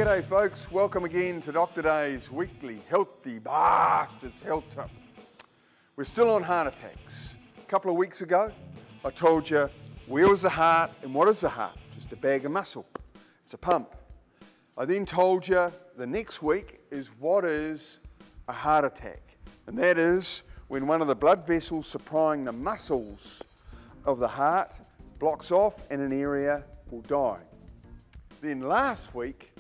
G'day folks, welcome again to Dr. Dave's weekly Healthy Bastards Health Tip. We're still on heart attacks. A couple of weeks ago, I told you where is the heart and what is the heart? Just a bag of muscle. It's a pump. I then told you the next week is what is a heart attack. And that is when one of the blood vessels supplying the muscles of the heart blocks off and an area will die. Then last week,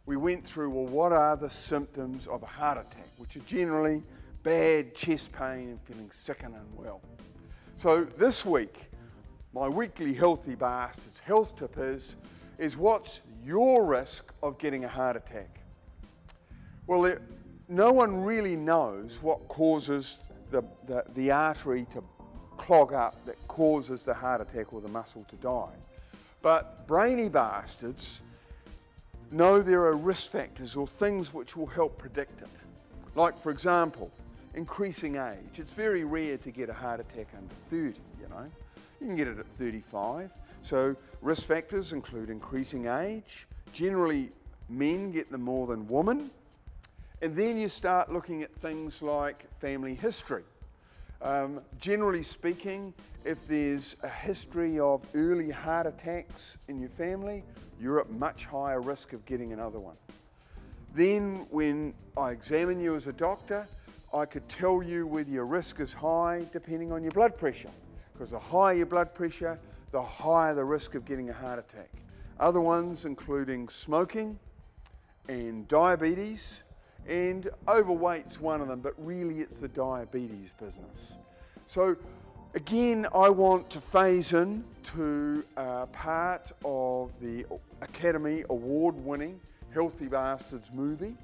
we went through, well, what are the symptoms of a heart attack, which are generally bad chest pain and feeling sick and unwell. So this week, my weekly Healthy Bastards health tip is what's your risk of getting a heart attack? Well, no one really knows what causes the artery to clog up that causes the heart attack or the muscle to die. But brainy bastards know there are risk factors or things which will help predict it. Like, for example, increasing age. It's very rare to get a heart attack under 30, you know. You can get it at 35. So risk factors include increasing age. Generally, men get them more than women. And then you start looking at things like family history. Generally speaking, if there's a history of early heart attacks in your family, you're at much higher risk of getting another one. Then when I examine you as a doctor, I could tell you whether your risk is high depending on your blood pressure, because the higher your blood pressure, the higher the risk of getting a heart attack. Other ones including smoking and diabetes, and overweight's one of them, but really it's the diabetes business. So again, I want to phase in to part of the Academy Award-winning Healthy Bastards movie,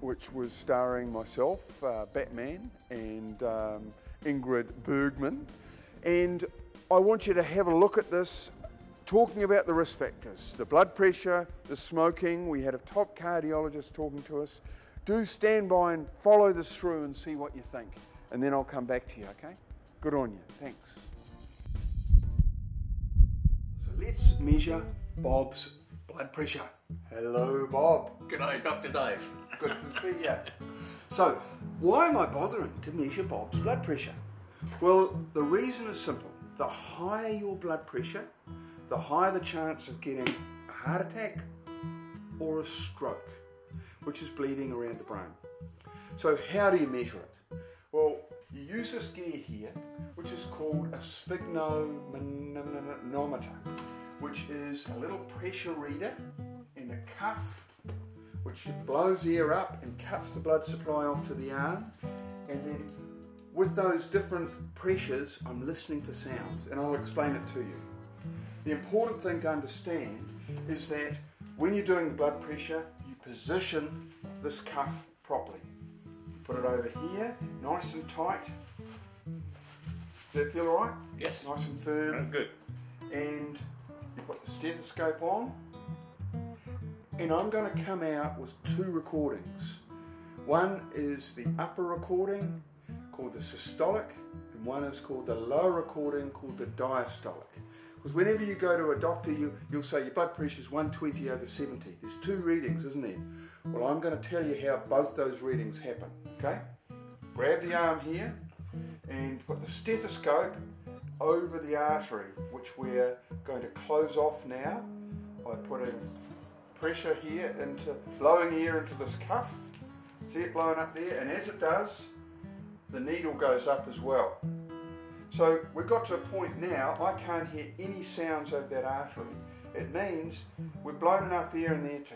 which was starring myself, Batman, and Ingrid Bergman. And I want you to have a look at this, talking about the risk factors, the blood pressure, the smoking. We had a top cardiologist talking to us. Do stand by and follow this through and see what you think. And then I'll come back to you, okay? Good on you, thanks. So let's measure Bob's blood pressure. Hello, Bob. G'day, Dr. Dave. Good to see you. So, why am I bothering to measure Bob's blood pressure? Well, the reason is simple. The higher your blood pressure, the higher the chance of getting a heart attack or a stroke, which is bleeding around the brain. So how do you measure it? Well, you use this gear here, which is called a sphygmomanometer, which is a little pressure reader in a cuff, which blows air up and cuts the blood supply off to the arm. And then with those different pressures, I'm listening for sounds, and I'll explain it to you. The important thing to understand is that when you're doing blood pressure, you position this cuff properly. You put it over here, nice and tight. Does that feel all right? Yes. Nice and firm. Good. And you put the stethoscope on. And I'm going to come out with two recordings. One is the upper recording, called the systolic, and one is called the lower recording, called the diastolic. Because whenever you go to a doctor, you'll say your blood pressure is 120/70. There's two readings, isn't there? Well, I'm going to tell you how both those readings happen, okay? Grab the arm here and put the stethoscope over the artery, which we're going to close off now. I put in pressure here, blowing air into this cuff. See it blowing up there? And as it does, the needle goes up as well. So we've got to a point now, I can't hear any sounds over that artery. It means we've blown enough air in there to